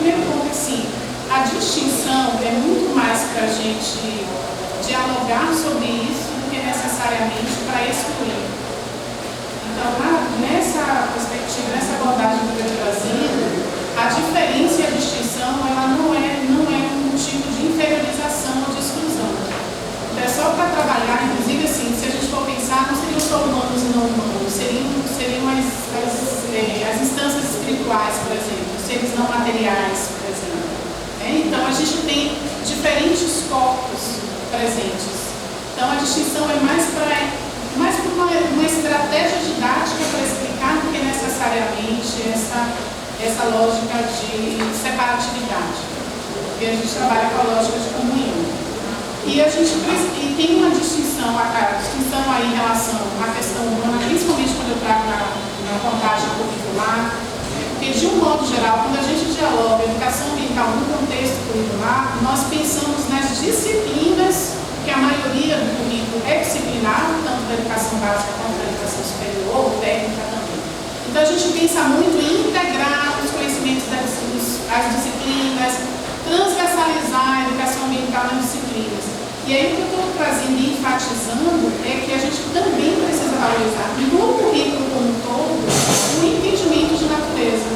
primeiro ponto, assim, a distinção é muito mais para a gente dialogar sobre isso do que necessariamente para excluir. Então, nessa perspectiva, nessa abordagem que eu estou trazendo, a diferença e a distinção, ela não é um tipo de inferiorização ou de exclusão. Então, é só para trabalhar, inclusive, assim, se a gente for pensar, não seriam só humanos e não humanos, seriam as instâncias espirituais, por exemplo, seres não materiais, por exemplo. Então, a gente tem diferentes corpos presentes. Então, a distinção é mais por uma estratégia didática para explicar do que necessariamente essa lógica de separatividade. Porque a gente trabalha com a lógica de comunhão. E a gente tem uma distinção aí em relação à questão humana, principalmente quando eu trago na contagem curricular, porque, de um modo geral, quando a gente dialoga educação ambiental no contexto curricular, nós pensamos nas disciplinas, que a maioria do currículo é disciplinar, tanto da educação básica quanto da educação superior, ou técnica também. Então, a gente pensa muito em integrar os conhecimentos das disciplinas, transversalizar a educação ambiental nas disciplinas. E aí, o que eu estou trazendo e enfatizando é que a gente também precisa valorizar no currículo como um todo o entendimento de natureza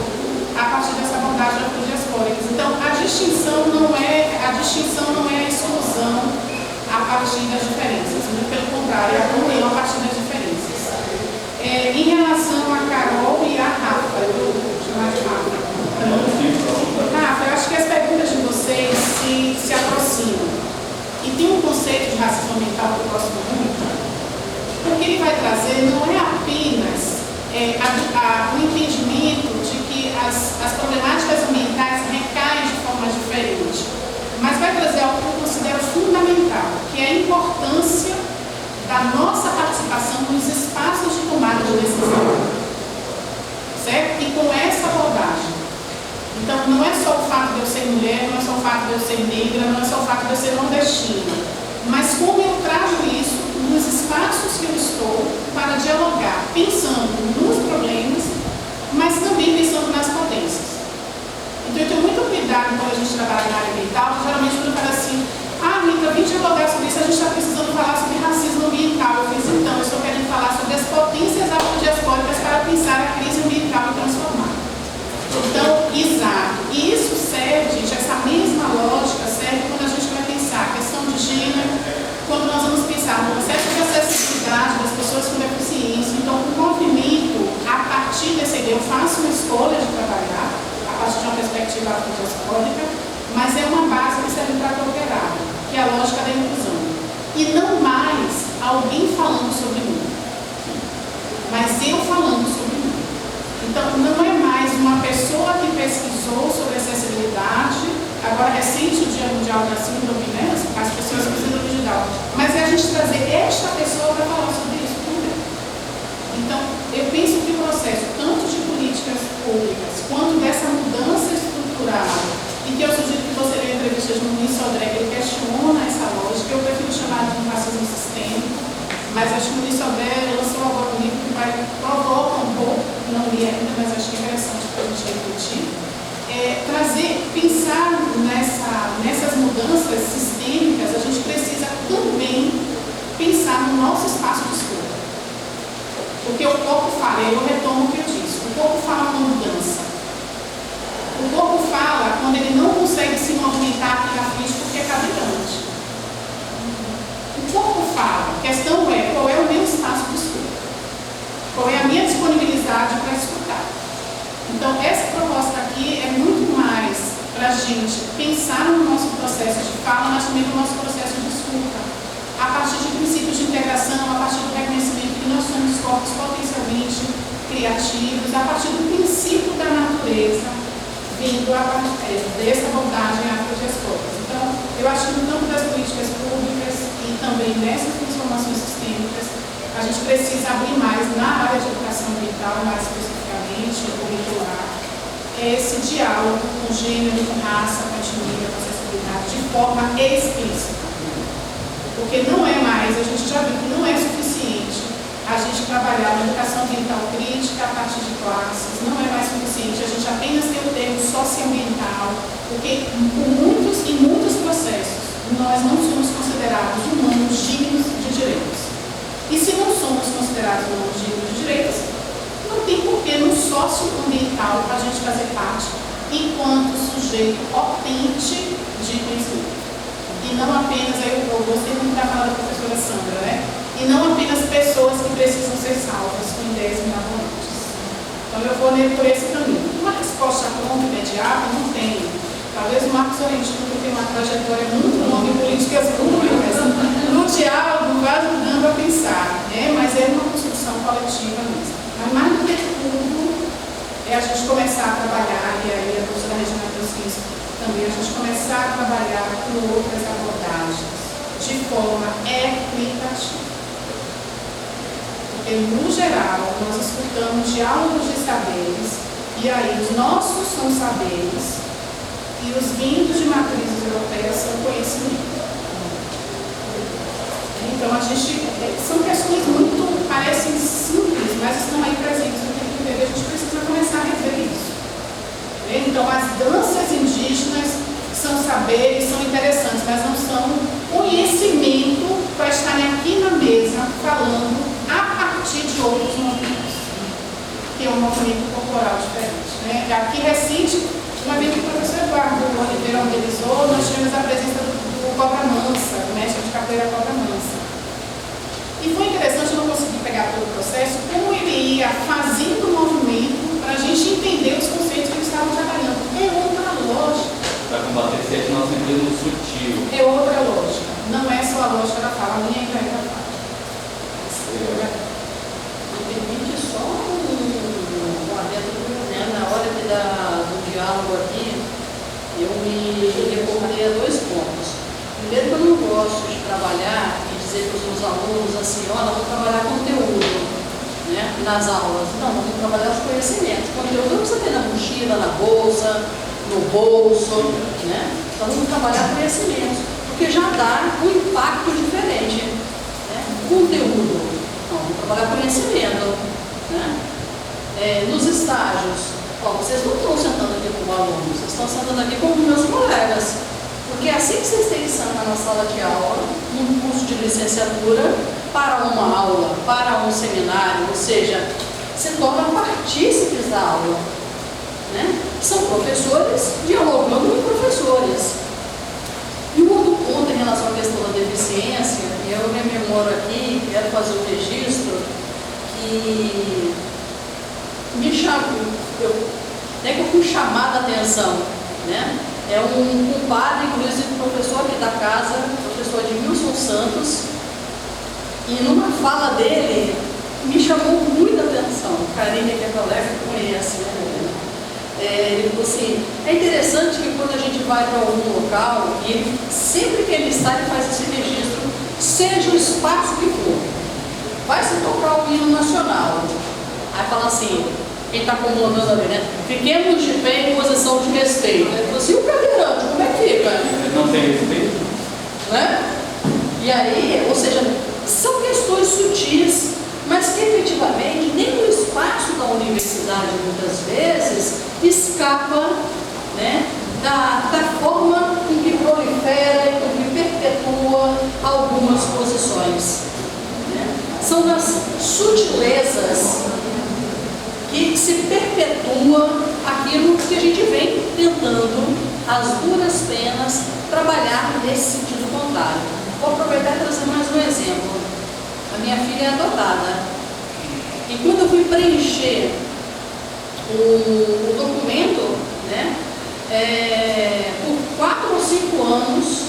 a partir dessa abordagem afrodiaspóricas. Então, a distinção não é a exclusão a partir das diferenças, muito pelo contrário, é a comunhão a partir das diferenças. Em relação a Carol e a Rafa, eu vou chamar de Rafa. Rafa, eu acho que as perguntas de vocês se aproximam. E tem um conceito de racismo ambiental que eu gosto muito, porque ele vai trazer não é apenas o entendimento de que as problemáticas ambientais recaem de forma diferente, mas vai trazer algo que eu considero fundamental, que é a importância da nossa participação nos espaços de tomada de decisão, certo? E com essa abordagem. Então, não é só o fato de eu ser mulher, não é só o fato de eu ser negra, não é só o fato de eu ser nordestina, mas como eu trago isso nos espaços que eu estou para dialogar, pensando nos problemas, mas também pensando nas potências. Então, eu tenho muito cuidado quando a gente trabalha na área ambiental, geralmente quando fala assim, Rita, vim dialogar sobre isso, a gente está precisando falar sobre racismo ambiental. Eu fiz, então, eu estou querendo falar sobre as potências afrodiaspóricas para pensar a crise ambiental e transformar. Então, exato. E isso serve, gente, essa mesma lógica serve quando a gente vai pensar a questão de gênero, quando nós vamos pensar no processo de acessibilidade das pessoas com deficiência. Então, o movimento, a partir dessa ideia, eu faço uma escolha de trabalhar a partir de uma perspectiva afrodiaspórica, mas é uma base que serve para cooperar, que é a lógica da inclusão. E não mais alguém falando sobre mim, mas eu falando sobre mim. Então, não é mais uma pessoa que pesquisou sobre acessibilidade, agora recente o Dia Mundial da Síndrome, né? As pessoas com síndrome de Down, mas é a gente trazer esta pessoa para falar sobre isso também. Então, eu penso que o processo, tanto de políticas públicas, quanto dessa mudança estrutural, e que eu sugiro que você leia a entrevista de Muniz Sodré, que ele questiona essa lógica, eu prefiro chamar de um racismo sistêmico, mas acho que o Muniz Sodré lançou agora um livro que provoca um pouco, não li ainda, mas acho que é interessante para a gente refletir, pensar nessas mudanças sistêmicas, a gente precisa também pensar no nosso espaço de escuta. Porque o corpo fala, eu retomo o que eu disse, o corpo fala uma mudança. O corpo fala quando ele não consegue se movimentar aqui na frente porque é cadeirante. O corpo fala, a questão é qual é o meu espaço de escuta, qual é a minha disponibilidade para escutar. Então, essa proposta aqui é muito mais para a gente pensar no nosso processo de fala, mas também no nosso processo de escuta, a partir de princípios de integração, a partir do reconhecimento que nós somos corpos potencialmente criativos, a partir do princípio da natureza, vindo a partir dessa abordagem afrodiaspóricas. Então, eu acho que no campo das políticas públicas e também nessas transformações sistêmicas, a gente precisa abrir mais na área de educação ambiental, mais especificamente, curricular, esse diálogo com gênero, com raça, com etnia, com acessibilidade, de forma explícita. Porque não é mais, a gente já viu que não é suficiente a gente trabalhar na educação ambiental crítica a partir de classes, não é mais suficiente a gente apenas ter o termo socioambiental, Porque em muitos processos nós não somos considerados humanos dignos de direitos. E se não somos considerados humanos dignos de direitos, não tem porquê no socioambiental a gente fazer parte enquanto sujeito potente de conhecimento. E não apenas, eu gostei muito da fala da professora Sandra, né? E não apenas pessoas que precisam ser salvas com ideias mirabolantes. Então eu vou por esse caminho. Uma resposta pronta, imediata, não tem. Talvez o Marcos Sorrentino, que tem uma trajetória muito longa em políticas públicas, no diálogo vai ajudando a pensar, né? Mas é uma construção coletiva mesmo. Mas mais do que tudo, é a gente começar a trabalhar, e aí a professora Regina trouxe isso também, a gente começar a trabalhar com outras abordagens, de forma equitativa. Porque, no geral, nós escutamos diálogos de saberes, e aí os nossos são saberes, e os vindos de matrizes europeias são conhecimento. Então, são questões muito, parecem simples, mas estão aí presentes no tempo inteiro. A gente precisa começar a rever isso. Então, as danças indígenas são saberes, são interessantes, mas não são conhecimento para estarem aqui na mesa falando a partir de outros movimentos, que é um movimento corporal diferente. Né? Aqui recente, uma vez que o professor Eduardo Oliveira organizou, nós tivemos a presença do Cobra Mansa, do mestre de capoeira Cobra Mansa. E foi interessante, eu não consegui pegar todo o processo, como ele ia fazendo o movimento para a gente entender os conceitos que eles estavam trabalhando. É outra lógica. Para combater esse etnocentrismo sutil. É outra lógica. Não é só a lógica da fala, nem a ideia da fala. Me permite só um adendo, né? Na hora do diálogo aqui, eu me reportei a 2 pontos. Primeiro, que eu não gosto de trabalhar e dizer para os meus alunos assim, olha, vou trabalhar conteúdo, né, nas aulas. Não, vou trabalhar os conhecimentos. Conteúdo não precisa ter na mochila, na bolsa, no bolso, né? Então vamos trabalhar conhecimentos, porque já dá um impacto diferente, né? Conteúdo, não, vamos trabalhar conhecimento, né? Nos estágios, vocês não estão sentando aqui como alunos, vocês estão sentando aqui como meus colegas. Porque assim que vocês têm que sentar na sala de aula, num curso de licenciatura, para uma aula, para um seminário, ou seja, se tornam partícipes da aula, né? São professores dialogando com professores. E um outro ponto em relação à questão da deficiência, eu me rememoro aqui, quero fazer um registro, que me chamou, até que eu fui chamada a atenção, né? É um compadre, inclusive professor aqui da casa, professor Edmilson Santos, e numa fala dele me chamou muita atenção. Karine, que é colega, conhece, né? Ele falou assim, é interessante que quando a gente vai para algum local, e ele, sempre que ele está, ele faz esse registro, seja o espaço que for, vai se tocar o hino nacional. Aí fala assim, quem está comandando ali, né? Fiquemos de pé em posição de respeito. Ele falou assim, o cadeirante, como é que fica? Não tem respeito? Né? E aí, ou seja, são questões sutis, mas que efetivamente nem o espaço da universidade muitas vezes escapa, né, da forma com que prolifera e com que perpetua algumas posições. Né? São das sutilezas que se perpetua aquilo que a gente vem tentando, às duras penas, trabalhar nesse sentido contrário. Vou aproveitar e trazer mais um exemplo. A minha filha é adotada. E quando eu fui preencher o documento, né, por 4 ou 5 anos,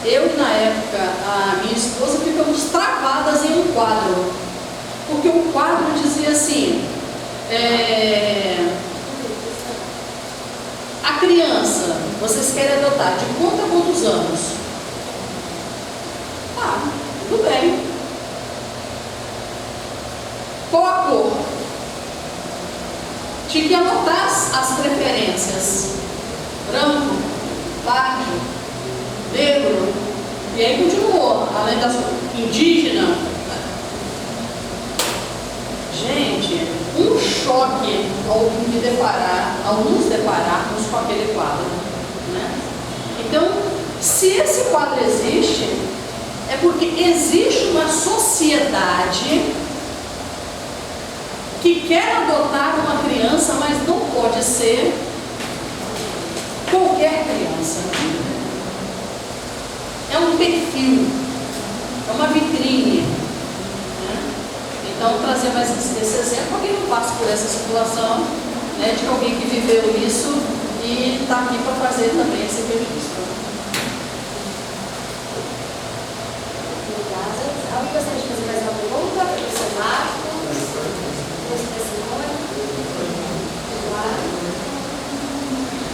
eu e na época a minha esposa ficamos travadas em um quadro. Porque o quadro dizia assim, a criança, vocês querem adotar, de quanto a quantos anos? Ah, tudo bem. Qual a cor? Tinha que anotar as preferências. Branco, pardo, negro. E aí continuou, além das indígena. Gente, um choque ao nos depararmos com aquele quadro, né? Se esse quadro existe, é porque existe uma sociedade que quer adotar uma criança, mas não pode ser qualquer criança. É um perfil, é uma vitrine. Então, trazer mais esse exemplo, alguém não passa por essa situação, né, de alguém que viveu isso e está aqui para fazer também esse registro. Obrigada. Alguém gostaria de fazer mais uma pergunta? Professor Marco? Professor Simone? Eduardo?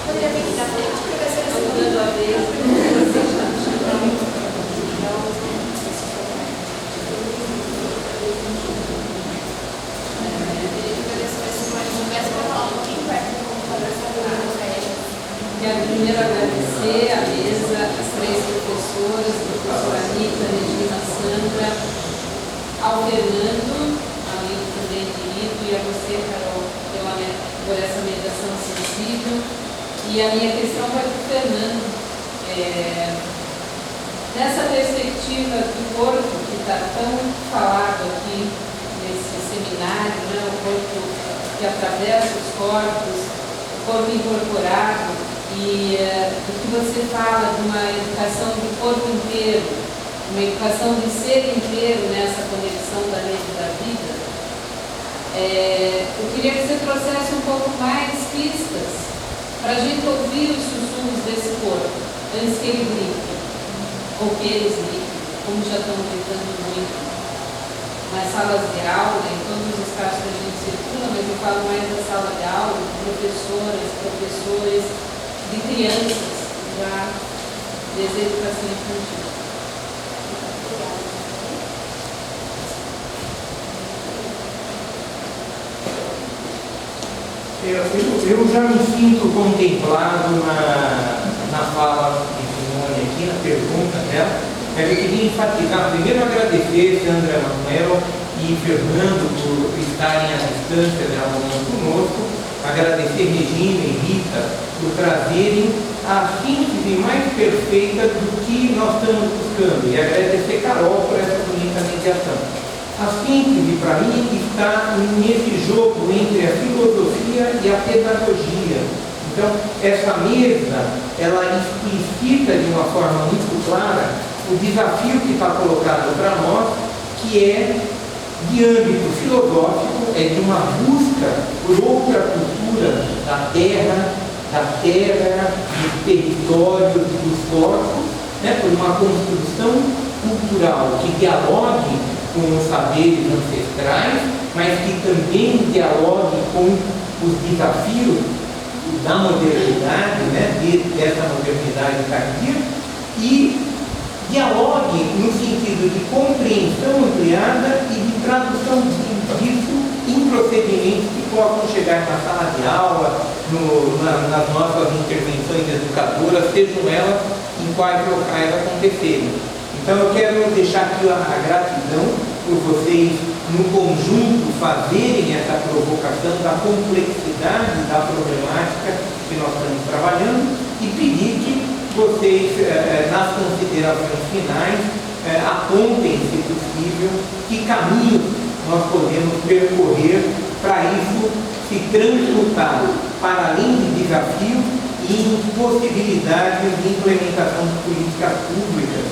Poderia vir aqui na frente, professora Simone? Quero primeiro agradecer a mesa, as três professoras, a professora Anitta, a Regina, a Sandra, ao Fernando, além também de Nito, e a você, Carol, por essa mediação sensível. E a minha questão vai para o Fernando. Nessa perspectiva do corpo que está tão falado aqui nesse seminário, né, o corpo que atravessa os corpos, o corpo incorporado, e o que você fala de uma educação do corpo inteiro, uma educação de ser inteiro nessa conexão da rede da vida, eu queria que você trouxesse um pouco mais pistas para a gente ouvir os sussurros desse corpo, antes que ele grite, ou que eles gritem, como já estão gritando muito nas salas de aula, em todos os espaços que a gente circula, mas eu falo mais da sala de aula, de professoras, professores, de crianças, já desde a educação infantil. Eu já me sinto contemplado na fala de Simone aqui, na pergunta dela. Mas eu queria enfatizar, primeiro agradecer Sandra Manuel e Fernando por estarem à distância dialogando conosco, agradecer Regina e Rita por trazerem a síntese mais perfeita do que nós estamos buscando, e agradecer Carol por essa bonita mediação. A síntese, para mim, está nesse jogo entre a filosofia e a pedagogia. Então, essa mesa, ela explicita de uma forma muito clara o desafio que está colocado para nós, que é de âmbito filosófico, é de uma busca por outra cultura da terra, do território, dos corpos, né, por uma construção cultural que dialogue com os saberes ancestrais, mas que também dialogue com os desafios da modernidade, né, dessa modernidade tardia, e dialogue no sentido de compreensão ampliada e de tradução disso em procedimentos que possam chegar na sala de aula, nas nossas intervenções educadoras, sejam elas em quais locais acontecerem. Então eu quero deixar aqui a gratidão por vocês, no conjunto, fazerem essa provocação da complexidade da problemática que nós estamos trabalhando, e pedir que vocês, nas considerações finais, apontem, se possível, que caminho nós podemos percorrer para isso se transmutar para além de desafios e em possibilidades de implementação de políticas públicas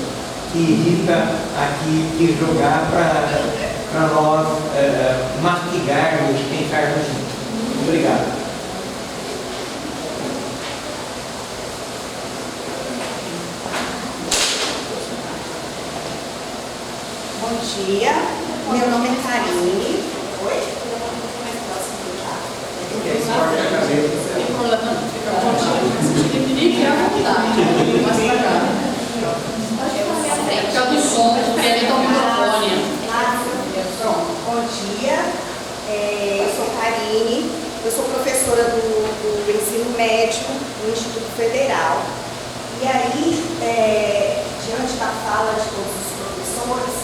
que Rita aqui quis jogar para nós mastigarmos e pensarmos juntos. Obrigado. Bom dia, meu nome é Karine. Oi? Tem problema não fica à vontade. Fique à vontade. Mais pra cá. Fica do som, diferente ao microfone. Pronto. Bom dia, eu sou Karine, eu sou professora do ensino médio no Instituto Federal. E aí, diante da fala de todos os professores,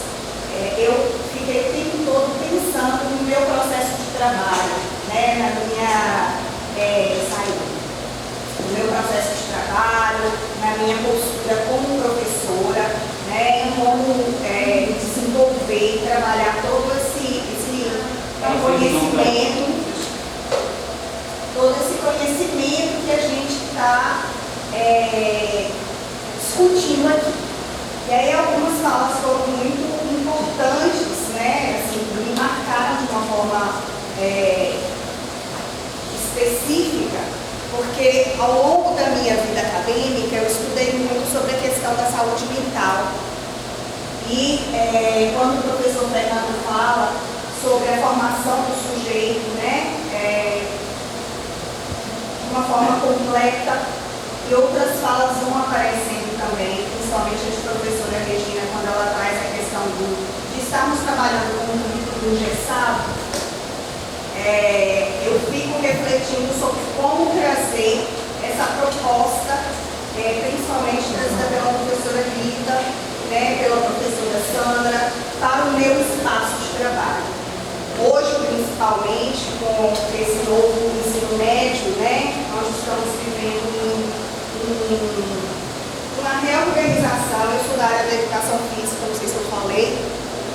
eu fiquei o tempo todo pensando no meu processo de trabalho, né, na minha saída, no meu processo de trabalho, na minha postura como estar discutindo aqui. E aí algumas falas foram muito importantes, né, assim, me marcaram de uma forma específica, porque ao longo da minha vida acadêmica eu estudei muito sobre a questão da saúde mental. E quando o professor Fernando fala sobre a formação do sujeito, né, de uma forma completa, e outras falas vão aparecendo também, principalmente a de professora Regina, quando ela traz a questão de estarmos trabalhando com um livro engessado, eu fico refletindo sobre como trazer essa proposta, principalmente trazida pela professora Rita, né, pela professora Sandra, para o meu espaço de trabalho. Hoje, principalmente, com esse novo ensino médio, né, nós estamos vivendo uma reorganização. Eu sou da área da educação física, não sei se eu falei,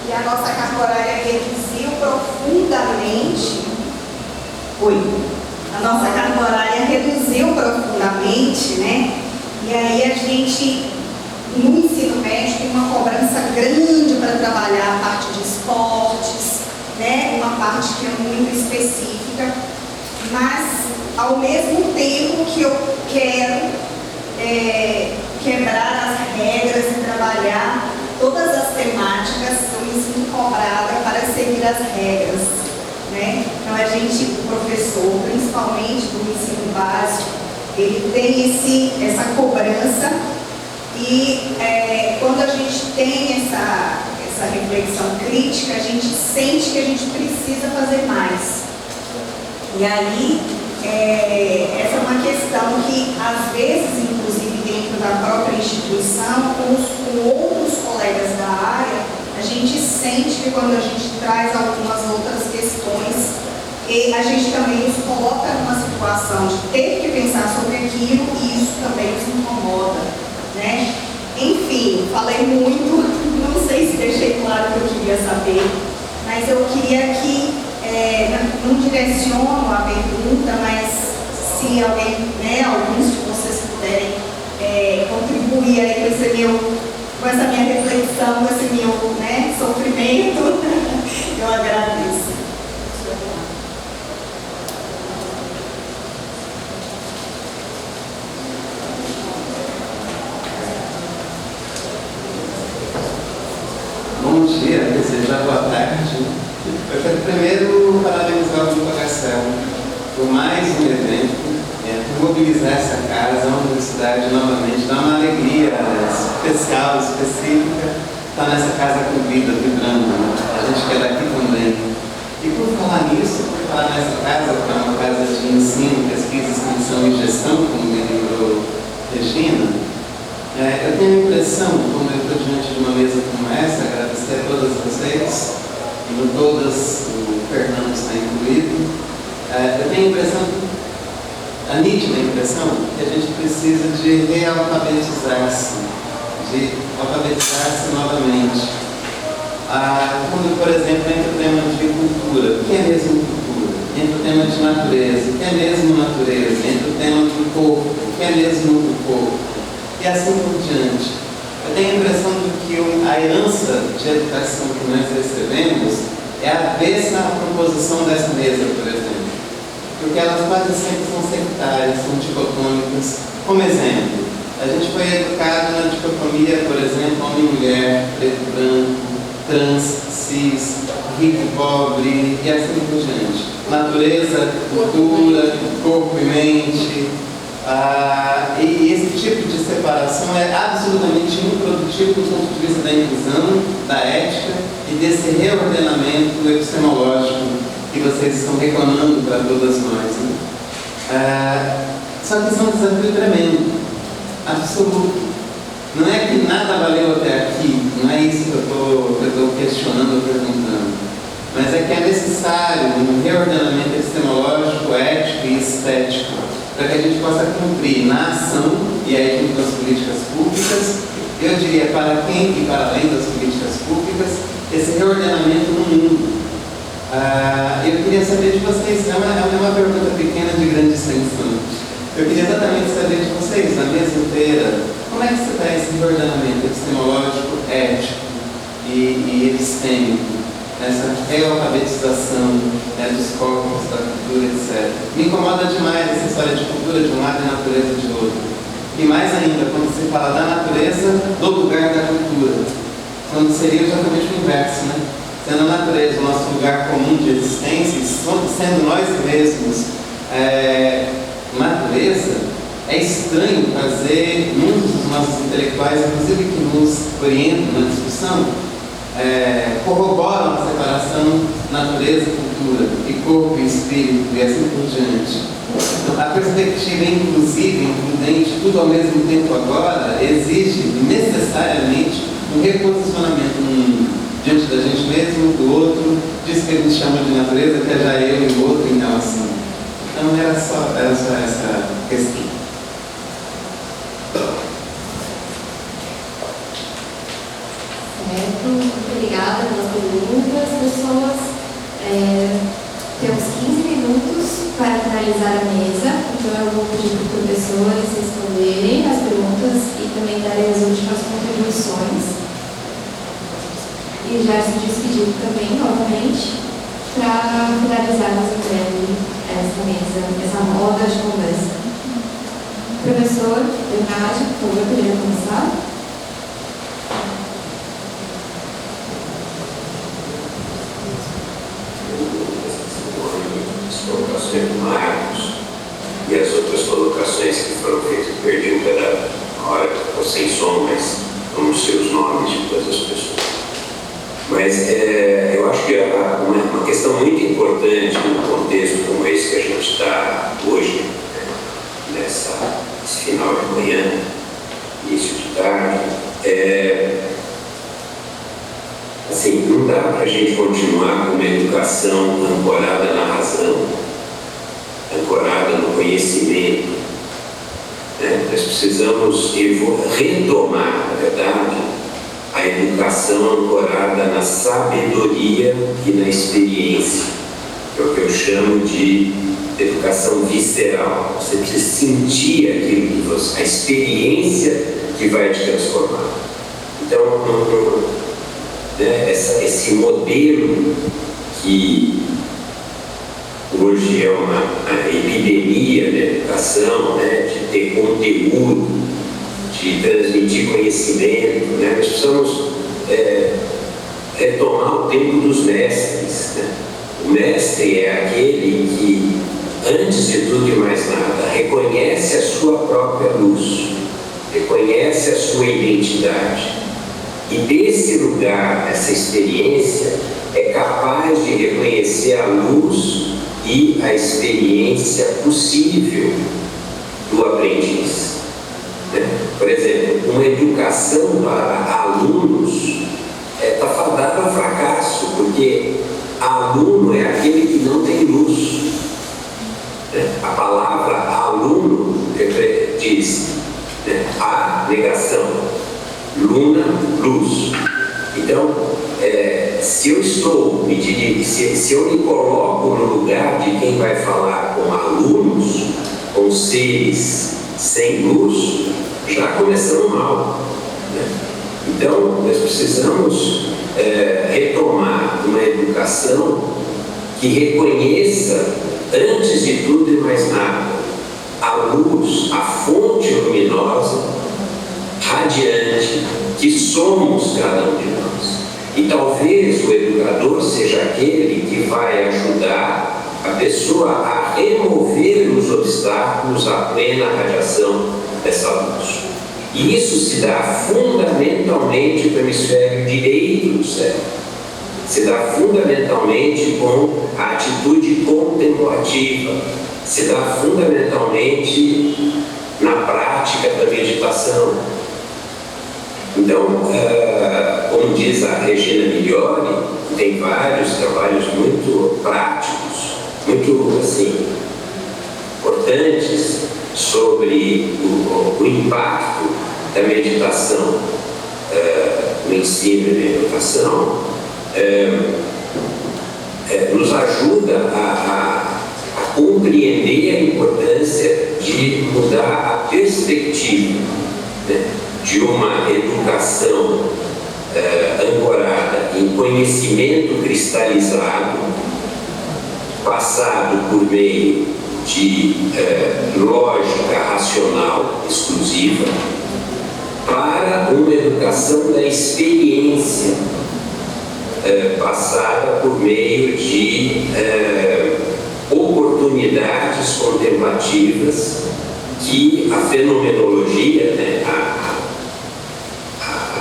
e a nossa carga horária reduziu profundamente. A nossa carga horária reduziu profundamente, né? E aí a gente, no ensino médio, tem uma cobrança grande para trabalhar a parte de esportes, né? Uma parte que é muito específica, mas ao mesmo tempo que eu quero quebrar as regras e trabalhar todas as temáticas, eu me sinto cobrada para seguir as regras, né? Então a gente, o professor, principalmente do ensino básico, ele tem essa cobrança e quando a gente tem essa reflexão crítica, a gente sente que a gente precisa fazer mais. E aí, essa é uma questão que, às vezes, inclusive dentro da própria instituição, com outros colegas da área, a gente sente que quando a gente traz algumas outras questões, a gente também nos coloca numa situação de ter que pensar sobre aquilo e isso também nos incomoda, né? Enfim, falei muito, não sei se deixei claro o que eu queria saber, mas eu queria que, não direciono a pergunta, mas se alguém, né, alguns de vocês puderem contribuir aí com essa minha reflexão, com esse meu, né, sofrimento, eu agradeço. Bom dia, desejar boa tarde. Eu quero primeiro parabenizar o Grupo HCL por mais um evento, por mobilizar essa casa, a universidade novamente, dá uma alegria especial, específica, estar nessa casa com vida, vibrando, a gente quer daqui também. E por falar nisso, por falar nessa casa, que é uma casa de ensino, pesquisa, extensão e gestão, como me lembrou Regina, eu tenho a impressão, como eu estou diante de uma mesa como essa, agradecer a todas vocês, e no todas o Fernando está incluído, eu tenho a impressão, a nítida impressão, que a gente precisa de realfabetizar-se, novamente. Quando, por exemplo, entra o tema de cultura, o que é mesmo cultura? Entra o tema de natureza, o que é mesmo natureza? Entra o tema do corpo, o que é mesmo o corpo? E assim por diante. Eu tenho a impressão de que a herança de educação que nós recebemos é avessa à proposição dessa mesa, por exemplo. Porque elas quase sempre são sectárias, são dicotômicas. Como exemplo, a gente foi educado na dicotomia, por exemplo, homem-mulher, preto-branco, trans, cis, rico-pobre e assim por diante. Natureza, cultura, corpo e mente. E esse tipo de separação é absolutamente improdutivo do ponto de vista da inclusão, da ética e desse reordenamento epistemológico que vocês estão reclamando para todas nós. Né? Só que isso é um desafio tremendo, absoluto. Não é que nada valeu até aqui, não é isso que eu estou questionando ou perguntando, mas é que é necessário um reordenamento epistemológico, ético e estético para que a gente possa cumprir na ação, e aí junto às políticas públicas, eu diria para quem e para além das políticas públicas, esse reordenamento no mundo. Eu queria saber de vocês, é uma pergunta pequena de grande extensão. Eu queria exatamente saber de vocês, na mesa inteira, como é que você está esse ordenamento epistemológico, ético e epistêmico, essa realfabetização, né, dos corpos, da cultura, etc. Me incomoda demais essa história de cultura de um lado e natureza de outro. E mais ainda, quando se fala da natureza, do lugar da cultura. Quando seria exatamente o inverso, né? Sendo a natureza o nosso lugar comum de existência, sendo nós mesmos natureza, é estranho fazer muitos dos nossos intelectuais, inclusive que nos orientam na discussão, corroboram a separação natureza-cultura e corpo e espírito e assim por diante. Então, a perspectiva inclusiva, includente, tudo ao mesmo tempo agora, exige necessariamente um reposicionamento diante da gente mesmo, do outro, disso que a gente chama de natureza, que é já eu e o outro em relação. Então era só essa questão. Certo, muito obrigada pelas perguntas, pessoas. Temos 15 minutos para finalizar a mesa, então eu vou pedir para os professores responderem as perguntas e também darem as últimas contribuições. E já se despedir também, novamente, para finalizarmos em breve essa mesa, essa roda de conversa. Professor Bernardo, por favor, poderia começar? Colocações do Marcos e as outras colocações que foram feitas, perdi um pedaço na hora que ficou sem som, mas vamos ser os nomes de todas as pessoas. Mas eu acho que uma questão muito importante num contexto como esse que a gente está hoje, nesse final de manhã, início de tarde, assim, não dá para a gente continuar com uma educação ancorada na razão, ancorada no conhecimento. Nós precisamos retomar, na verdade, a educação ancorada na sabedoria e na experiência, que é o que eu chamo de educação visceral. Você precisa sentir aquilo que você, a experiência que vai te transformar. Então, esse modelo que hoje é uma epidemia da educação, de ter conteúdo, de transmitir conhecimento, nós precisamos retomar o tempo dos mestres. O mestre é aquele que, antes de tudo e mais nada, reconhece a sua própria luz, reconhece a sua identidade. E desse lugar, essa experiência, é capaz de reconhecer a luz e a experiência possível do aprendiz. Por exemplo, uma educação para alunos está fadada ao fracasso, porque aluno é aquele que não tem luz. A palavra aluno diz a negação, luna, luz. Então, se eu estou se eu me coloco no lugar de quem vai falar com alunos, com seres sem luz, já começamos mal. Então, nós precisamos retomar uma educação que reconheça, antes de tudo e mais nada, a luz, a fonte luminosa, radiante, que somos cada um de nós. E talvez o educador seja aquele que vai ajudar a pessoa a remover os obstáculos à plena radiação dessa luz. E isso se dá fundamentalmente no hemisfério direito do cérebro. Se dá fundamentalmente com a atitude contemplativa. Se dá fundamentalmente na prática da meditação. Então, como diz a Regina Migliori, tem vários trabalhos muito práticos, muito assim, importantes sobre o impacto da meditação no ensino e na educação, nos ajuda a compreender a importância de mudar a perspectiva, né, de uma educação ancorada em conhecimento cristalizado, passado por meio de lógica racional exclusiva, para uma educação da experiência, passada por meio de oportunidades contemplativas que a fenomenologia, né, a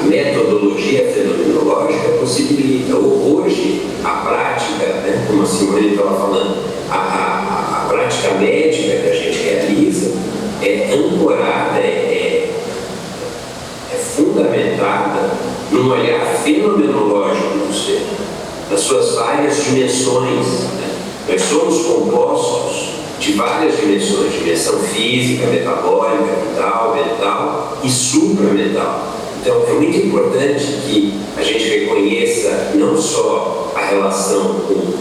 metodologia fenomenológica possibilita. Hoje, a prática, né, como a Simone estava falando, a prática médica que a gente realiza é ancorada, é fundamentada num olhar fenomenológico do ser, nas suas várias dimensões. Né? Nós somos compostos de várias dimensões: dimensão física, metabólica, vital, mental e supramental. Então, é muito importante que a gente reconheça não só a relação com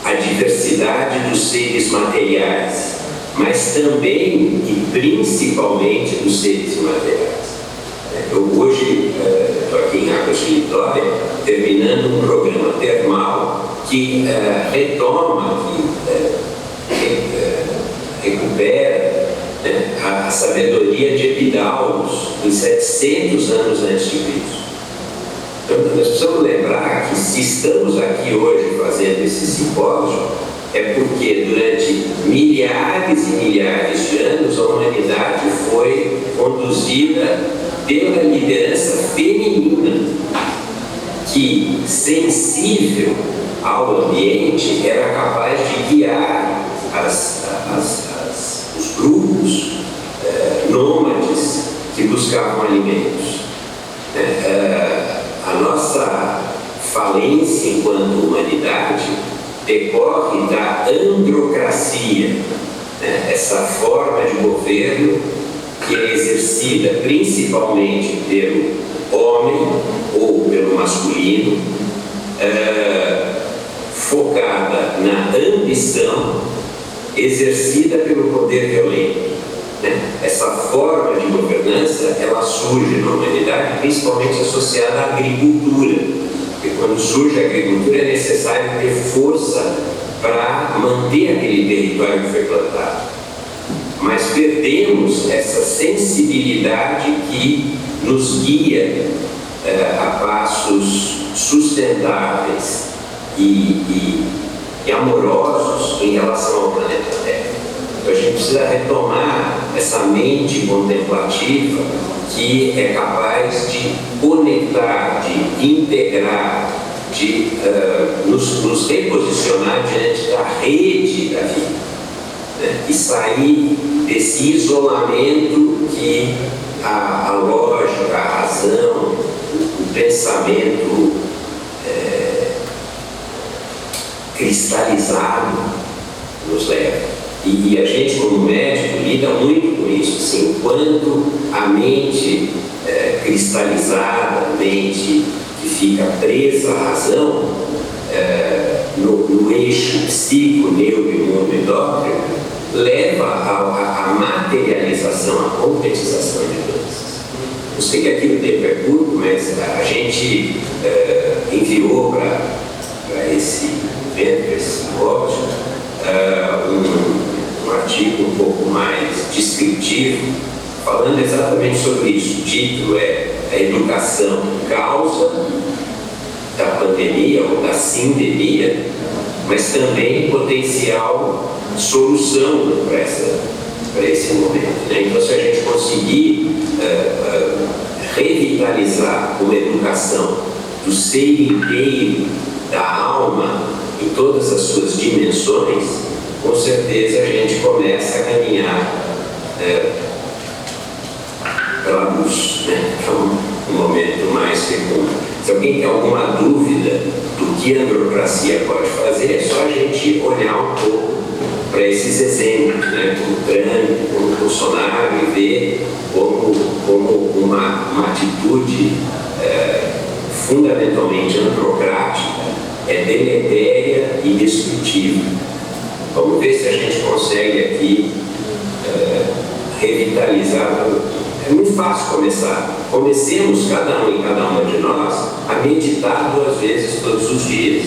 a diversidade dos seres materiais, mas também e principalmente dos seres imateriais. Eu hoje estou aqui em Águas de Vitória, terminando um programa termal que retoma, que recupera, né, a sabedoria de Epidauros em 700 anos antes de Cristo. Então, nós precisamos lembrar que se estamos aqui hoje fazendo esse simpósio, é porque durante milhares e milhares de anos a humanidade foi conduzida pela liderança feminina, que, sensível ao ambiente, era capaz de guiar os grupos nômades que buscavam alimentos. A nossa falência enquanto humanidade decorre da androcracia, né? Essa forma de governo que é exercida principalmente pelo homem ou pelo masculino, focada na ambição, exercida pelo poder violento. Né? Essa forma de governança, ela surge na humanidade principalmente associada à agricultura, porque quando surge a agricultura é necessário ter força para manter aquele território que foi plantado. Mas perdemos essa sensibilidade que nos guia a passos sustentáveis e amorosos em relação ao planeta Terra. Então a gente precisa retomar essa mente contemplativa que é capaz de conectar, de integrar, de nos reposicionar diante da rede da vida. E sair desse isolamento que a lógica, a razão, o pensamento cristalizado nos leva. E a gente, como médico, lida muito com isso. Assim, enquanto a mente cristalizada, a mente que fica presa à razão, no eixo psico, neuro, mundo endócrino, leva à materialização, à concretização de doenças. Eu sei que aqui o tempo é curto, mas a gente enviou para esse evento, esse simpósio, um artigo um pouco mais descritivo, falando exatamente sobre isso. O título é A Educação Causa da Pandemia ou da Sindemia, mas também potencial solução para esse momento. Né? Então, se a gente conseguir revitalizar uma educação do ser inteiro, da alma, em todas as suas dimensões, com certeza a gente começa a caminhar pela luz, né? Um momento mais fecundo. Se alguém tem alguma dúvida do que a androcracia pode fazer, é só a gente olhar um pouco para esses exemplos, né? Como Trump, como Bolsonaro, e ver como uma atitude fundamentalmente androcrática é deletéria e destrutiva. Vamos ver se a gente consegue aqui revitalizar. É muito fácil começar. Comecemos, cada um e cada uma de nós, a meditar 2 vezes todos os dias.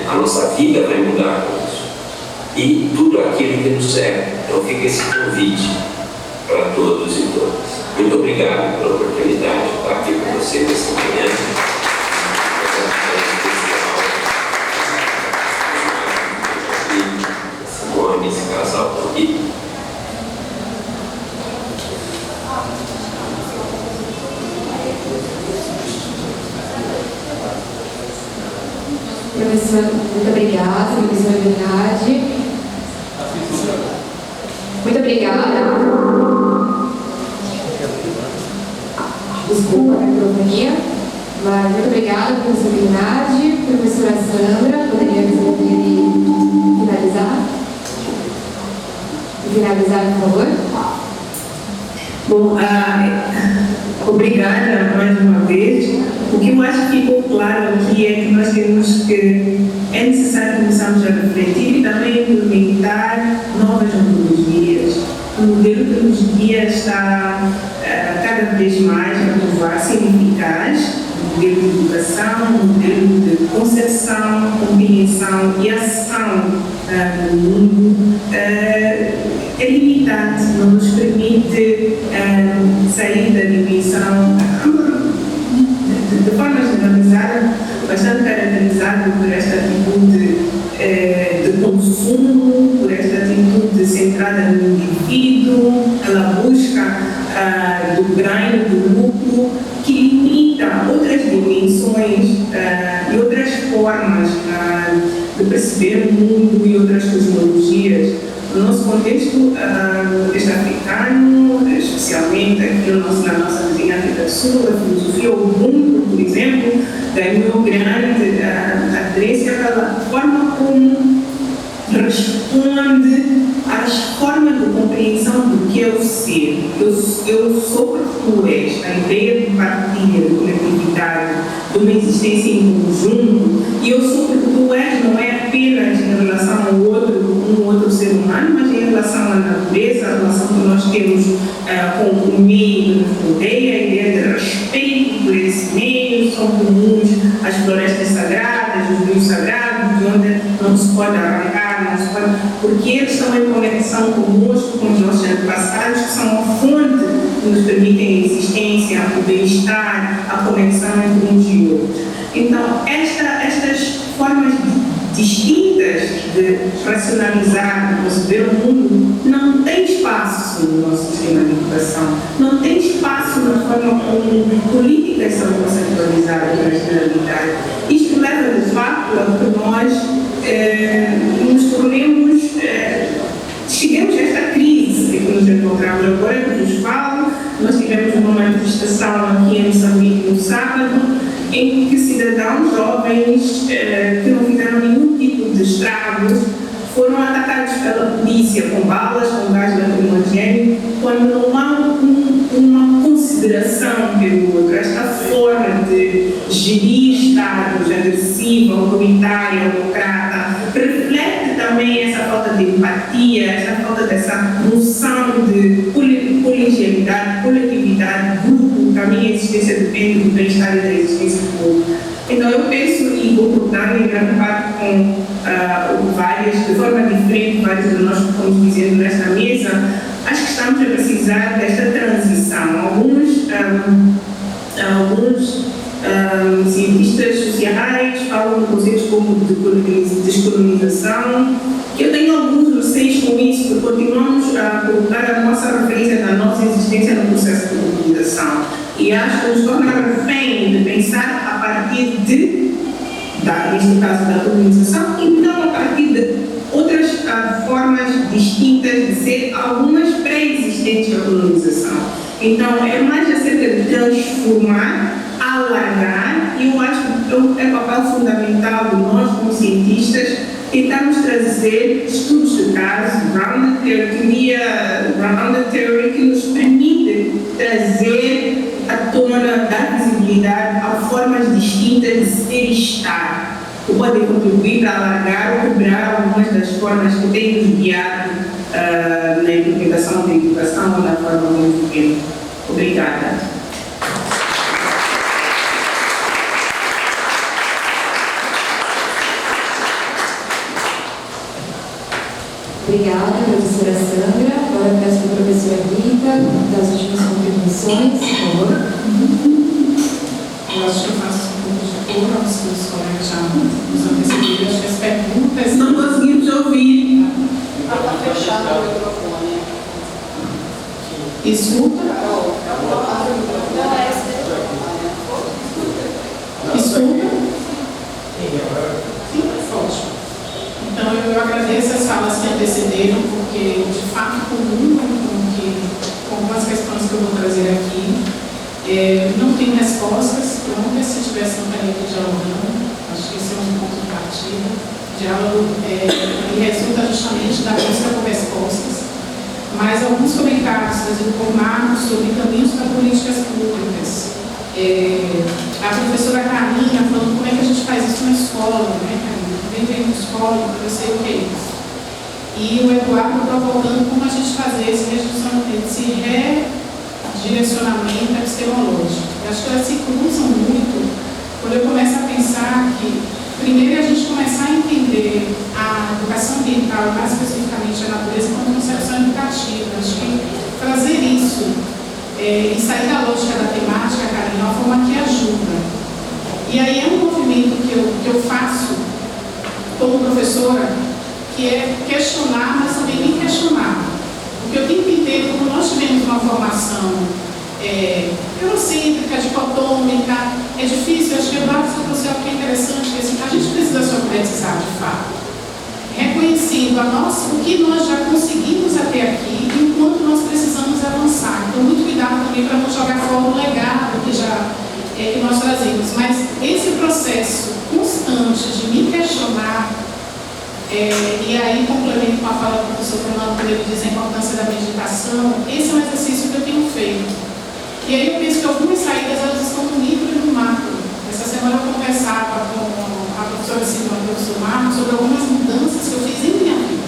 A nossa vida vai mudar com isso. E tudo aquilo que nos serve. Então fica esse convite para todos e todas. Muito obrigado pela oportunidade de estar aqui com vocês nessa manhã. Simone, esse casal aqui. Professor, muito obrigada, professora Verdade. Muito obrigada. Desculpa a microfonia, mas muito obrigada, professora Verdade. Professora Sandra, poderia resolver e finalizar? Finalizar, por favor. Bom, obrigada mais uma vez. O que eu acho que ficou claro aqui é que nós temos que, é necessário começarmos a refletir e também implementar novas metodologias. O modelo que nos guia está cada vez mais a provar-se ineficaz. O modelo de educação, o modelo de concepção, compreensão e ação no mundo é limitado, não nos permite sair da dimensão de forma generalizada, bastante caracterizada por esta atitude de consumo, por esta atitude centrada no indivíduo, pela busca do ganho, do lucro, que limita outras dimensões e outras formas de perceber o mundo e outras cosmologias. No nosso contexto africano, especialmente aqui na nossa vizinha África do Sul, a filosofia Ubuntu, por exemplo, ganhou grande aderência pela forma como responde às formas de compreensão do que é o ser. Eu sou porque tu és, a ideia de partilha, de coletividade, de uma existência em conjunto, e eu sou porque tu és não é apenas em relação ao outro, um outro ser humano, mas em relação à natureza, a relação que nós temos com o meio que nos rodeia, a ideia de respeito por esse meio, são comuns as florestas sagradas, os rios sagrados, de onde não se pode arrancar, não se pode, porque eles estão em conexão conosco, com os nossos antepassados, que são a fonte que nos permitem a existência, o bem-estar, a conexão entre uns e outros. Então, estas formas distintas de racionalizar, de conceber o mundo, não tem espaço no nosso sistema de educação, não tem espaço na forma como políticas são conceptualizadas na generalidade. Isto leva, de facto, a que nós nos tornemos, cheguemos a esta crise que nos encontramos agora, que nos falo. Nós tivemos uma manifestação aqui em Moçambique no sábado, em que cidadãos jovens que não fizeram nenhum tipo de estragos foram atacados pela polícia com balas, com gás lacrimogéneo, quando não há uma consideração pelo outro. Esta forma de gerir estados agressiva, autoritária, autocrata, reflete também essa falta de empatia, essa falta dessa noção de colegialidade, coletividade, grupo, que a minha existência depende do bem-estar e da existência do outro. Então eu penso, e concordando em grande parte com de forma diferente, vários de nós que estamos dizendo nesta mesa, acho que estamos a precisar desta transição. Alguns cientistas sociais falam de conceitos como de descolonização, que eu tenho alguns receios com isso, porque continuamos a colocar a nossa referência da nossa existência no processo de colonização. E acho que nos torna refém de pensar a partir neste caso da colonização, e não a partir de outras formas distintas de ser, algumas pré-existentes da colonização. Então, é mais acerca de transformar, alargar, e eu acho que é papel fundamental de nós, como cientistas, tentarmos trazer estudos de caso, grounded theory, que nos permite trazer à tona, dar visibilidade a formas distintas de ser e estar, que podem contribuir para alargar ou quebrar algumas das formas que têm nos guiado na implementação da educação na forma muito pequena. Obrigada. Obrigada, professora Sandra. Agora eu peço para a professora Rita das últimas contribuições, por favor. Eu acho que eu faço um pouco de acordo aos que os colegas já nos antecederam. Acho que as perguntas... Não conseguimos ouvir. Está fechado o microfone. Escuta? Escuta? Sim, ótimo. Então, eu agradeço as falas que antecederam, porque, de fato, comunam com algumas questões que eu vou trazer aqui. Não tenho respostas prontas, se tivesse no caneta dialogando. Acho que esse é um ponto de partida. O diálogo resulta justamente da busca por respostas. Mas alguns comentários trazidos por Marcos sobre caminhos para políticas públicas. A professora Carminha falando como é que a gente faz isso na escola, né, Carminha? Vem na escola, eu sei o que é isso. E o Eduardo provocando como a gente fazer esse redirecionamento epistemológico. Eu acho que elas se cruzam muito quando eu começo a pensar que, primeiro, a gente começar a entender a educação ambiental, mais especificamente a natureza, como concepção educativa. Acho que trazer isso e sair da lógica da temática, cara, de uma forma que ajuda. E aí é um movimento que eu faço como professora, que é questionar, mas também me questionar. Porque eu tenho que entender, como nós tivemos uma formação eurocêntrica, dicotômica, é difícil, acho que o Eduardo trouxe algo que é interessante, que assim, a gente precisa se alfabetizar de fato, reconhecendo o que nós já conseguimos até aqui e o quanto nós precisamos avançar. Então, muito cuidado também para não jogar fora o legado que nós trazemos. Mas esse processo constante de me questionar, e aí complemento com a fala do professor Fernando, quando ele diz a importância da meditação, esse é um exercício que eu tenho feito. E aí eu penso que algumas saídas elas estão no micro e no macro. Essa semana eu conversava com a professora Silvana e o professor Marcos sobre algumas mudanças que eu fiz em minha vida.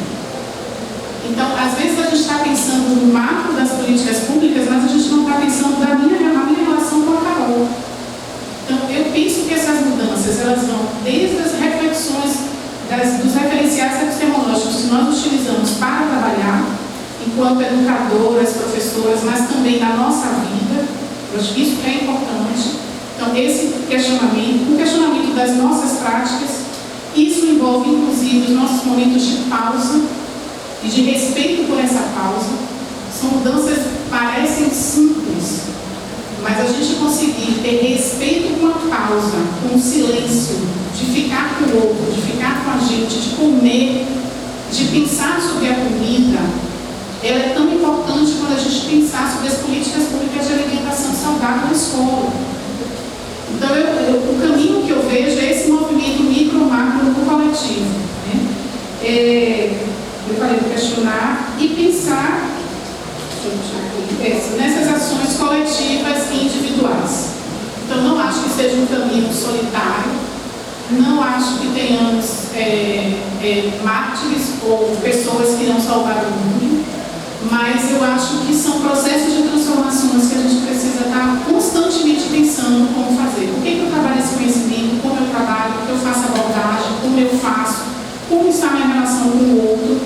Então, às vezes a gente está pensando no macro das políticas públicas, mas a gente não está pensando na minha relação com a Carol. Então, eu penso que essas mudanças, elas vão desde as reflexões dos referenciais epistemológicos que nós utilizamos para trabalhar, enquanto educadoras, professoras, mas também na nossa vida. Eu acho que isso é importante. Então, esse questionamento, o questionamento das nossas práticas, isso envolve, inclusive, os nossos momentos de pausa e de respeito por essa pausa. São mudanças que parecem simples, mas a gente conseguir ter respeito com a pausa, com o silêncio, de ficar com o outro, de ficar com a gente, de comer, de pensar sobre a comida, ela é tão importante quando a gente pensar sobre as políticas públicas de alimentação saudável na escola. Então, o caminho que eu vejo é esse movimento micro-macro no coletivo. Né? Eu falei de questionar e pensar nessas ações coletivas e individuais. Então, não acho que seja um caminho solitário, não acho que tenhamos mártires ou pessoas que não salvaram o mundo, mas eu acho que são processos de transformações que a gente precisa estar constantemente pensando como fazer. Por que eu trabalho esse conhecimento, como eu trabalho, como eu faço abordagem, como eu faço, como está a minha relação com o outro,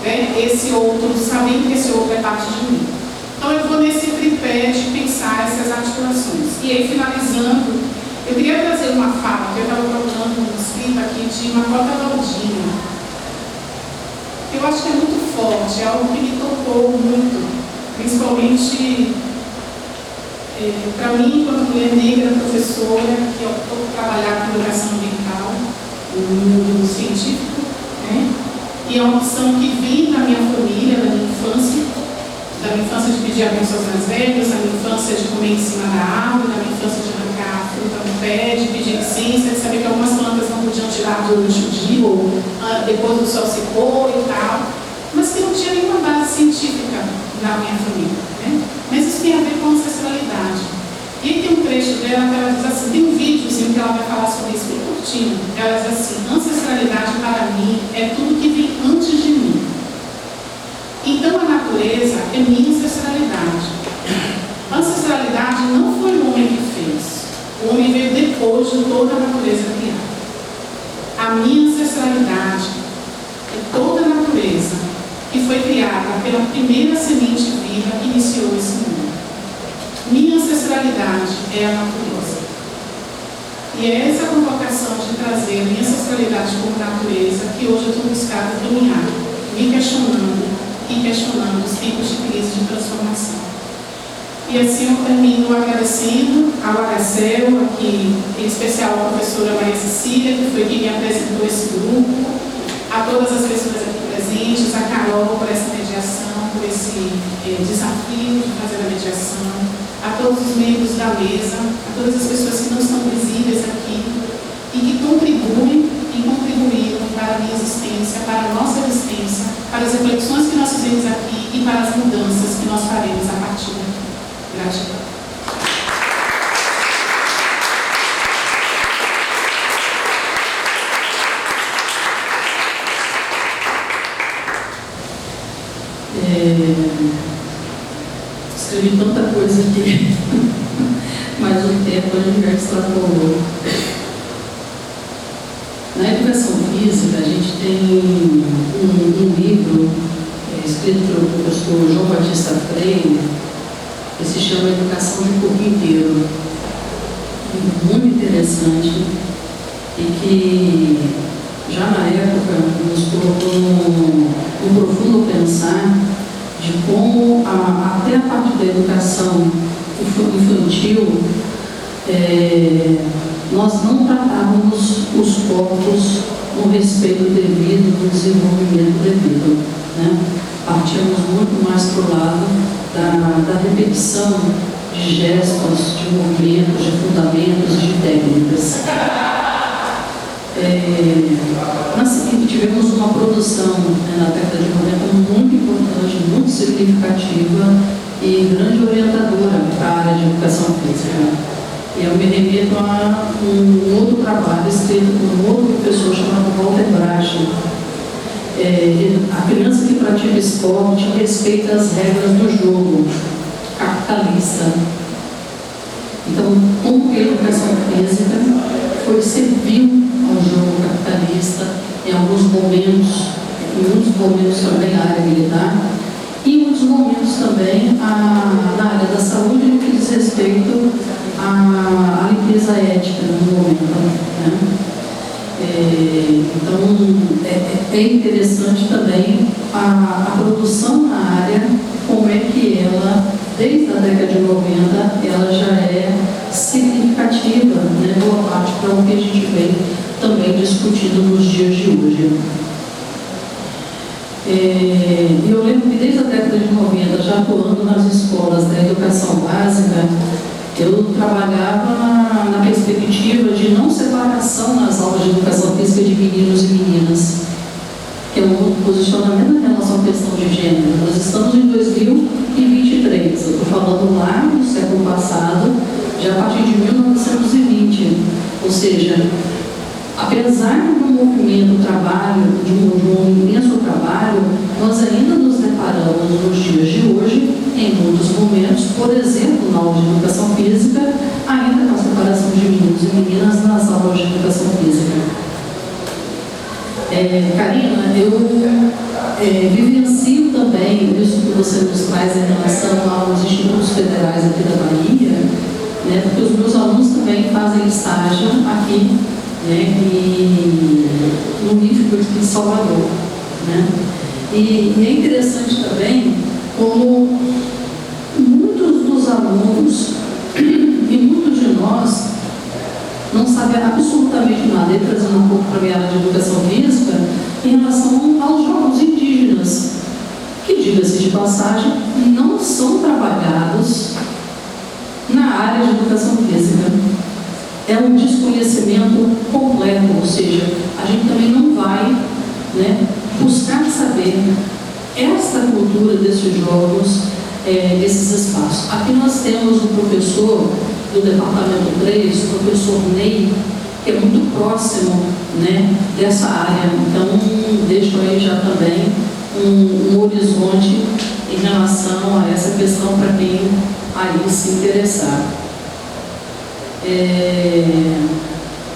né? Esse outro, sabendo que esse outro é parte de mim. Então eu vou nesse tripé de pensar essas articulações. E aí, finalizando, eu queria trazer uma fala que eu estava procurando um escrito aqui de Macota Valdina. Eu acho que é muito forte, é algo que me tocou muito, principalmente para mim, enquanto mulher negra, professora, que optou por trabalhar com educação ambiental, no mundo científico, né? E é uma opção que vem da minha família, da minha infância de pedir a bênção aos mais velhos, da minha infância de comer em cima da árvore, da minha infância de arrancar fruta no pé, de pedir licença, de saber que algumas plantas não podiam tirar durante o dia, ou depois do sol se pôr e tal, mas que não tinha nenhuma base científica na minha família, né? Mas isso tem a ver com ancestralidade. E aí tem um trecho dela que ela diz assim, tem um vídeo assim, que ela vai falar sobre isso, bem curtinho. Ela diz assim: ancestralidade para mim é tudo que vem antes de mim. natureza é minha ancestralidade. A ancestralidade não foi o homem que fez. O homem veio depois de toda a natureza criada. A minha ancestralidade é toda a natureza que foi criada pela primeira semente viva que iniciou esse mundo. Minha ancestralidade é a natureza. E é essa convocação de trazer a minha ancestralidade como natureza que hoje eu estou buscando caminhar, me questionando e questionando os tempos de crise de transformação. E assim eu termino agradecendo ao Aracel, aqui, em especial a professora Maria Cecília, que foi quem me apresentou esse grupo, a todas as pessoas aqui presentes, a Carol por essa mediação, por esse desafio de fazer a mediação, a todos os membros da mesa, a todas as pessoas que não estão visíveis aqui e que contribuem e contribuíram para a minha existência, para a nossa existência, para as reflexões que nós fizemos aqui e para as mudanças que nós faremos a partir daqui. Gratidão. Escrevi tanta coisa aqui, mas o tempo a gente já extrapolou. Na educação física, a gente tem um livro escrito pelo professor João Batista Freire, que se chama Educação de Corpo Inteiro. Muito interessante e que já na época nos colocou num profundo pensar de como até a parte da educação infantil nós não tratávamos os corpos no respeito devido, no desenvolvimento devido, né? Partíamos muito mais para o lado da repetição de gestos, de movimentos, de fundamentos, de técnicas. Na seguinte, tivemos uma produção na década de 90 muito importante, muito significativa e grande orientadora para a área de educação física. E eu me remeto a um outro trabalho escrito por um outro professor chamado Walter Brache. A criança que pratica esporte respeita as regras do jogo capitalista. Então, como que a educação física foi servil ao jogo capitalista em alguns momentos, em muitos momentos também na área militar, e em muitos momentos também na área da saúde, no que diz respeito à limpeza ética no momento, né? Então, é interessante também a produção na área, como é que ela, desde a década de 90, ela já é significativa, né, boa parte para o que a gente vem também discutindo nos dias de hoje. Eu lembro que desde a década de 90, já atuando nas escolas da educação básica, eu trabalhava na perspectiva de não separação nas aulas de educação física de meninos e meninas, que é um posicionamento em relação à questão de gênero. Nós estamos em 2023, eu estou falando lá no século passado, já a partir de 1920, ou seja, apesar do movimento trabalho, de um imenso trabalho, nós ainda nos deparamos nos dias de hoje, em muitos momentos, por exemplo, na aula de educação física, ainda com a separação de meninos e meninas nas aulas de educação física. Karina, eu vivencio também isso que você nos traz em relação aos institutos federais aqui da Bahia, né, porque os meus alunos também fazem estágio aqui, né, no IFBA de Salvador, né? E é interessante também como muitos dos alunos e muitos de nós não sabem absolutamente nada, e trazendo um pouco para a minha área de educação física, em relação aos jogos indígenas, que, diga-se de passagem, não são trabalhados na área de educação física. É um desconhecimento completo, ou seja, a gente também não vai, né, buscar saber essa cultura desses jogos, desses espaços. Aqui nós temos um professor do Departamento 3, o professor Ney, que é muito próximo, né, dessa área. Então, deixo aí já também um horizonte em relação a essa questão para quem aí se interessar.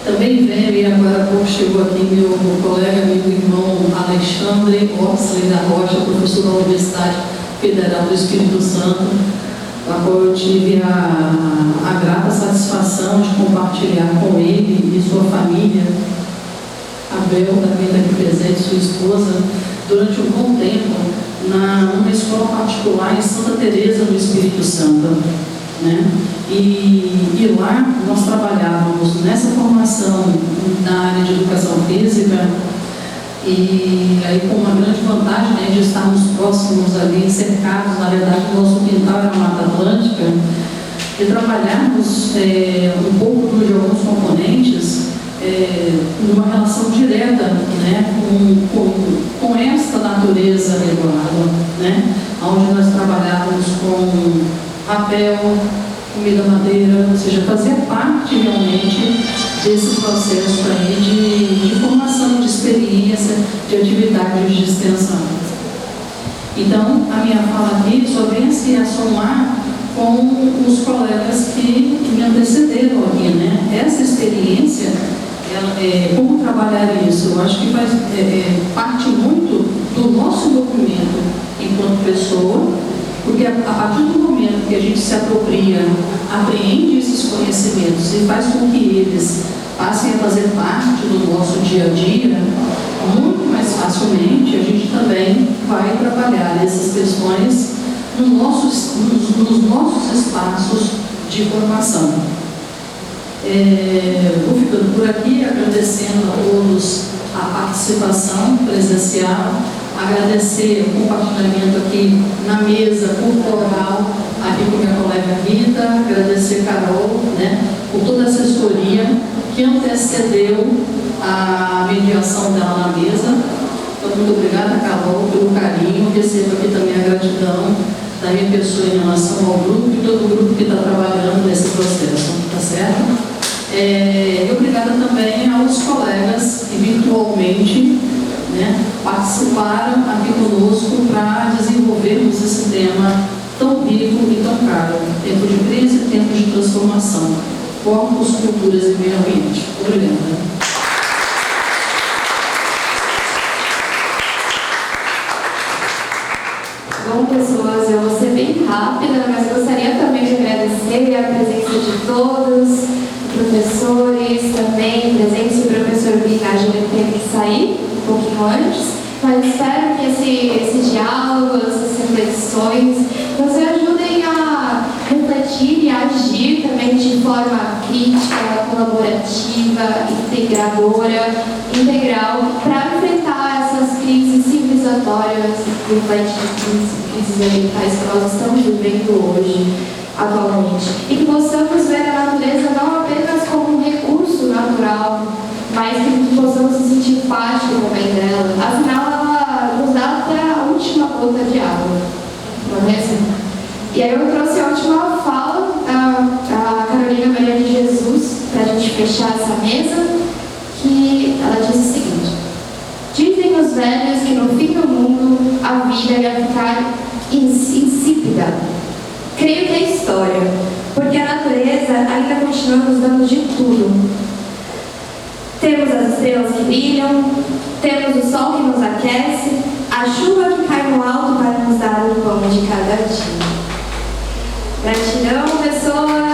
Também veio, e agora há pouco chegou aqui meu colega, meu irmão Alexandre Oxley da Rocha, professor da Universidade Federal do Espírito Santo, a qual eu tive a grata satisfação de compartilhar com ele e sua família, Abel, também está aqui presente, sua esposa, durante um bom tempo, numa escola particular em Santa Teresa, no Espírito Santo. Né? E lá nós trabalhávamos nessa formação na área de educação física, e aí com uma grande vantagem, né, de estarmos próximos ali, cercados, na verdade o nosso quintal era a Mata Atlântica, e trabalharmos um pouco de alguns componentes numa relação direta, né, com esta natureza regulada, né, onde nós trabalhávamos com papel, comida madeira, ou seja, fazia parte realmente desse processo aí de formação, de experiência, de atividades de extensão. Então, a minha fala aqui só vem se a somar com os colegas que me antecederam aqui, né? Essa experiência, como trabalhar isso, eu acho que faz parte muito do nosso documento enquanto pessoa, porque a partir do momento que a gente se apropria, apreende esses conhecimentos e faz com que eles passem a fazer parte do nosso dia a dia, muito mais facilmente a gente também vai trabalhar essas questões nos nossos espaços de formação. Vou ficando por aqui, agradecendo a todos a participação presencial, agradecer o compartilhamento aqui na mesa cultural, aqui com minha colega Rita, agradecer Carol, né, por toda a assessoria que antecedeu a mediação dela na mesa. Então, muito obrigada, Carol, pelo carinho. Recebo aqui também a gratidão da minha pessoa em relação ao grupo e todo o grupo que está trabalhando nesse processo, tá certo? E obrigada também aos colegas que virtualmente, né, participaram aqui conosco para desenvolvermos esse tema tão rico e tão caro, tempo de crise e tempo de transformação, corpos, culturas e meio ambiente. Obrigada. Bom, pessoas, eu vou ser bem rápida, mas gostaria também de agradecer a presença de todos, professores também presentes. O professor Brinagem teve que sair um pouquinho antes, mas espero que esse diálogo, essas reflexões nos ajudem a refletir e a agir também de forma crítica, colaborativa, integral, para enfrentar essas crises civilizatórias e crises ambientais que nós estamos vivendo hoje, atualmente. E que possamos ver a natureza não apenas como um recurso natural, mas que possamos se sentir parte também dela. Afinal, ela nos dá até a última gota de água, não é assim? E aí eu trouxe a última fala, a Carolina Maria de Jesus, para a gente fechar essa mesa, que ela diz o seguinte: dizem os velhos que no fim do mundo a vida ia ficar insípida. Creio que é história, porque a natureza ainda continua nos dando de tudo. Temos as estrelas que brilham, temos o sol que nos aquece, a chuva que cai no alto para nos dar o pão de cada dia. Gratidão, pessoas!